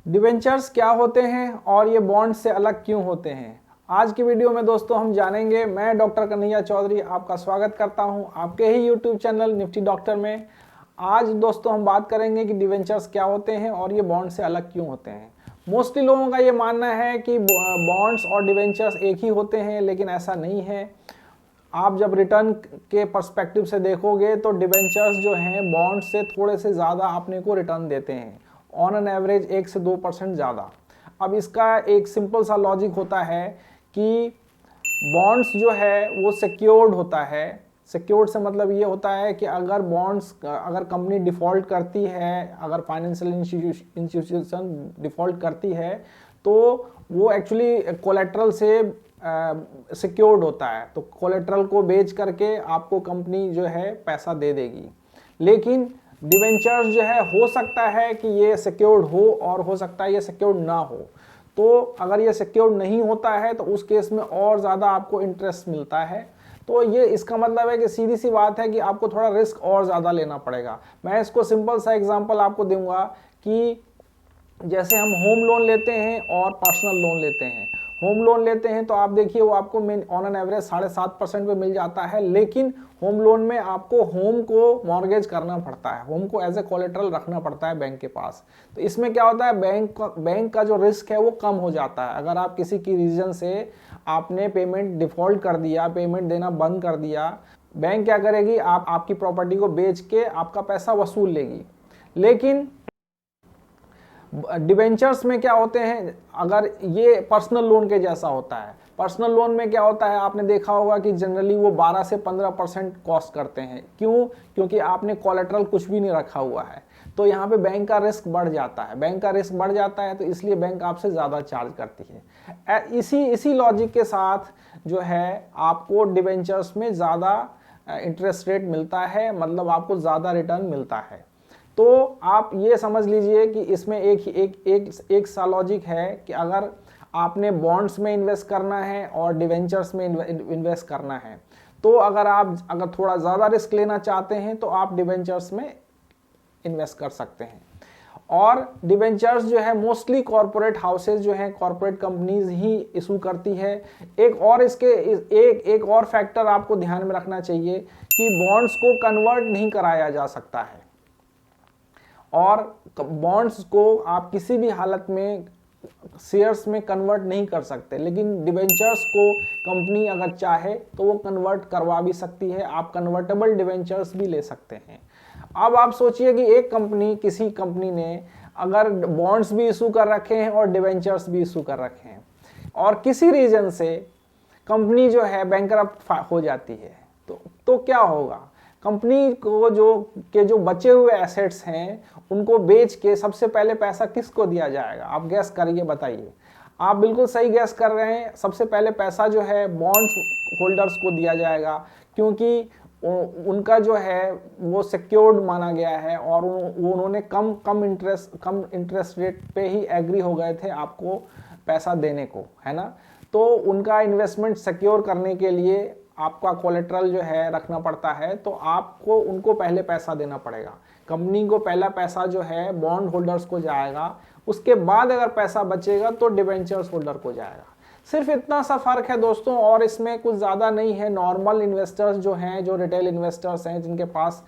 Debentures क्या होते हैं और ये बॉन्ड से अलग क्यों होते हैं। आज की वीडियो में दोस्तों हम जानेंगे। मैं डॉक्टर कन्हैया चौधरी आपका स्वागत करता हूं आपके ही यूट्यूब चैनल निफ्टी डॉक्टर में। आज दोस्तों हम बात करेंगे कि डिवेंचर्स क्या होते हैं और ये बॉन्ड से अलग क्यों होते हैं। मोस्टली लोगों का ये मानना है कि बॉन्ड्स और डिवेंचर्स एक ही होते हैं, लेकिन ऐसा नहीं है। आप जब रिटर्न के पर्सपेक्टिव से देखोगे तो डिवेंचर्स जो हैं बॉन्ड से थोड़े से ज़्यादा अपने को रिटर्न देते हैं, ऑन एन एवरेज 1 से 2% ज़्यादा। अब इसका एक सिंपल सा लॉजिक होता है कि बॉन्ड्स जो है वो सिक्योर्ड होता है। सिक्योर्ड से मतलब ये होता है कि अगर कंपनी डिफ़ॉल्ट करती है, अगर फाइनेंशियल इंस्टीट्यूशन डिफ़ॉल्ट करती है तो वो एक्चुअली कोलेट्रल से सिक्योर्ड होता है। तो कोलेट्रल को बेच करके आपको कंपनी जो है पैसा दे देगी। लेकिन डिवेंचर्स जो है हो सकता है कि ये सिक्योर्ड हो और हो सकता है ये सिक्योर्ड ना हो। तो अगर ये सिक्योर्ड नहीं होता है तो उस केस में और ज़्यादा आपको इंटरेस्ट मिलता है। तो ये इसका मतलब है कि सीधी सी बात है कि आपको थोड़ा रिस्क और ज़्यादा लेना पड़ेगा। मैं इसको सिंपल सा एग्जांपल आपको दूंगा कि जैसे हम होम लोन लेते हैं और पर्सनल लोन लेते हैं। होम लोन लेते हैं तो आप देखिए वो आपको ऑन एन एवरेज 7.5% पे मिल जाता है, लेकिन होम लोन में आपको होम को मॉर्गेज करना पड़ता है, होम को एज ए कोलेट्रल रखना पड़ता है बैंक के पास। तो इसमें क्या होता है, बैंक का जो रिस्क है वो कम हो जाता है। अगर आप किसी की रीजन से आपने पेमेंट डिफॉल्ट कर दिया, पेमेंट देना बंद कर दिया, बैंक क्या करेगी, आपकी प्रॉपर्टी को बेच के आपका पैसा वसूल लेगी। लेकिन डिवेंचर्स में क्या होते हैं, अगर ये पर्सनल लोन के जैसा होता है। पर्सनल लोन में क्या होता है, आपने देखा होगा कि जनरली वो 12 से 15% कॉस्ट करते हैं। क्यों? क्योंकि आपने कोलेट्रल कुछ भी नहीं रखा हुआ है। तो यहाँ पे बैंक का रिस्क बढ़ जाता है। बैंक का रिस्क बढ़ जाता है तो इसलिए बैंक आपसे ज़्यादा चार्ज करती है। इसी लॉजिक के साथ जो है आपको डिवेंचर्स में ज़्यादा इंटरेस्ट रेट मिलता है, मतलब आपको ज़्यादा रिटर्न मिलता है। तो आप ये समझ लीजिए कि इसमें एक सा लॉजिक है कि अगर आपने बॉन्ड्स में इन्वेस्ट करना है और डिवेंचर्स में इन्वेस्ट करना है, तो अगर थोड़ा ज़्यादा रिस्क लेना चाहते हैं तो आप डिवेंचर्स में इन्वेस्ट कर सकते हैं। और डिवेंचर्स जो है मोस्टली कॉरपोरेट हाउसेज जो हैं, कॉरपोरेट कंपनीज ही इशू करती है। एक और फैक्टर आपको ध्यान में रखना चाहिए कि बॉन्ड्स को कन्वर्ट नहीं कराया जा सकता है, और बॉन्ड्स को आप किसी भी हालत में शेयर्स में कन्वर्ट नहीं कर सकते। लेकिन डिवेंचर्स को कंपनी अगर चाहे तो वो कन्वर्ट करवा भी सकती है। आप कन्वर्टेबल डिवेंचर्स भी ले सकते हैं। अब आप सोचिए कि किसी कंपनी ने अगर बॉन्ड्स भी इशू कर रखे हैं और डिवेंचर्स भी इशू कर रखे हैं, और किसी रीजन से कंपनी जो है बैंकरप्ट हो जाती है, तो क्या होगा। कंपनी को जो बचे हुए एसेट्स हैं उनको बेच के सबसे पहले पैसा किसको दिया जाएगा, आप गैस करिए, बताइए। आप बिल्कुल सही गैस कर रहे हैं। सबसे पहले पैसा जो है बॉन्ड्स होल्डर्स को दिया जाएगा, क्योंकि उनका जो है वो सिक्योर्ड माना गया है और उन्होंने कम इंटरेस्ट रेट पे ही एग्री हो गए थे आपको पैसा देने को, है ना। तो उनका इन्वेस्टमेंट सिक्योर करने के लिए आपका कोलेट्रल जो है रखना पड़ता है, तो आपको उनको पहले पैसा देना पड़ेगा। कंपनी को पहला पैसा जो है बॉन्ड होल्डर्स को जाएगा, उसके बाद अगर पैसा बचेगा तो डिवेंचर्स होल्डर को जाएगा। सिर्फ इतना सा फर्क है दोस्तों, और इसमें कुछ ज़्यादा नहीं है। नॉर्मल इन्वेस्टर्स जो हैं, जो रिटेल इन्वेस्टर्स हैं, जिनके पास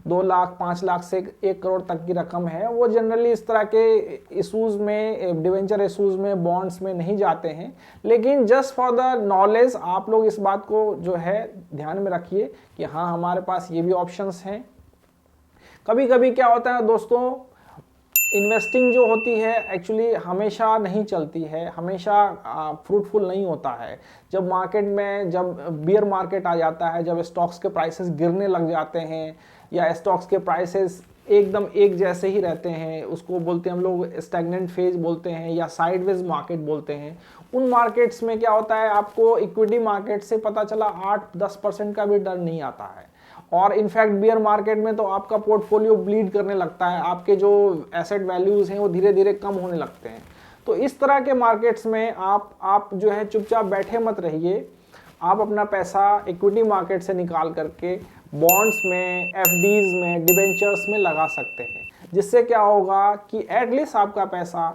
2 लाख 5 लाख से 1 करोड़ तक की रकम है, वो जनरली इस तरह के इशूज़ में, डिवेंचर इशूज़ में, बॉन्ड्स में नहीं जाते हैं। लेकिन जस्ट फॉर द नॉलेज आप लोग इस बात को जो है ध्यान में रखिए कि हाँ, हमारे पास ये भी ऑप्शंस हैं। कभी कभी क्या होता है दोस्तों, इन्वेस्टिंग जो होती है एक्चुअली हमेशा नहीं चलती है, हमेशा फ्रूटफुल नहीं होता है। जब मार्केट में बियर मार्केट आ जाता है, जब स्टॉक्स के प्राइसेस गिरने लग जाते हैं या स्टॉक्स के प्राइसेस एकदम एक जैसे ही रहते हैं, उसको बोलते हैं हम लोग स्टैग्नेंट फेज बोलते हैं या साइडवेज मार्केट बोलते हैं। उन मार्केट्स में क्या होता है, आपको इक्विटी मार्केट से पता चला 8-10% का भी डर नहीं आता है। और इनफैक्ट बियर मार्केट में तो आपका पोर्टफोलियो ब्लीड करने लगता है, आपके जो एसेट वैल्यूज़ हैं वो धीरे धीरे कम होने लगते हैं। तो इस तरह के मार्केट्स में आप जो है चुपचाप बैठे मत रहिए। आप अपना पैसा इक्विटी मार्केट से निकाल करके बॉन्ड्स में, एफडीज में, डिबेंचर्स में लगा सकते हैं, जिससे क्या होगा कि एटलीस्ट आपका पैसा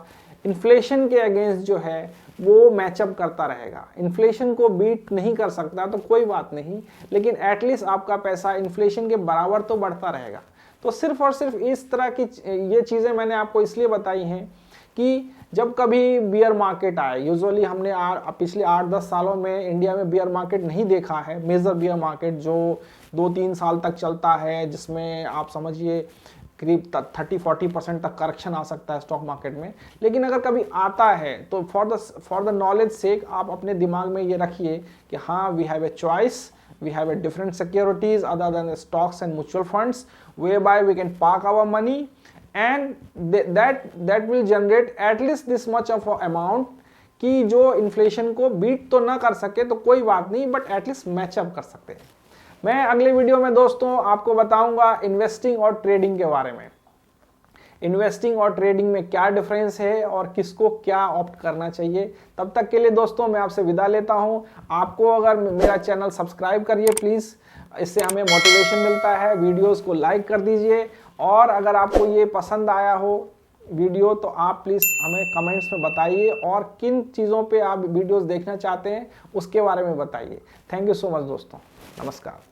इन्फ्लेशन के अगेंस्ट जो है वो मैचअप करता रहेगा। इन्फ्लेशन को बीट नहीं कर सकता तो कोई बात नहीं, लेकिन एटलीस्ट आपका पैसा इन्फ्लेशन के बराबर तो बढ़ता रहेगा। तो सिर्फ और सिर्फ इस तरह की ये चीज़ें मैंने आपको इसलिए बताई हैं कि जब कभी बियर मार्केट आए, यूजुअली हमने पिछले 8-10 सालों में इंडिया में बियर मार्केट नहीं देखा है, मेजर बियर मार्केट जो 2-3 साल तक चलता है, जिसमें आप समझिए करीब 30-40% तक करेक्शन आ सकता है स्टॉक मार्केट में। लेकिन अगर कभी आता है तो फॉर द नॉलेज सेक आप अपने दिमाग में ये रखिए कि हाँ, we have a choice, we have a different securities other than the stocks and mutual funds whereby we can park our money and that will generate at least this much of amount कि जो inflation को beat तो ना कर सके तो कोई बात नहीं, बट एटलीस्ट मैचअप कर सकते हैं। मैं अगले वीडियो में दोस्तों आपको बताऊंगा इन्वेस्टिंग और ट्रेडिंग के बारे में, इन्वेस्टिंग और ट्रेडिंग में क्या डिफरेंस है और किसको क्या ऑप्ट करना चाहिए। तब तक के लिए दोस्तों मैं आपसे विदा लेता हूं। आपको अगर मेरा चैनल सब्सक्राइब करिए प्लीज़, इससे हमें मोटिवेशन मिलता है। वीडियोस को लाइक कर दीजिए, और अगर आपको ये पसंद आया हो वीडियो तो आप प्लीज़ हमें कमेंट्स में बताइए, और किन चीज़ों पे आप वीडियोस देखना चाहते हैं उसके बारे में बताइए। थैंक यू सो मच दोस्तों, नमस्कार।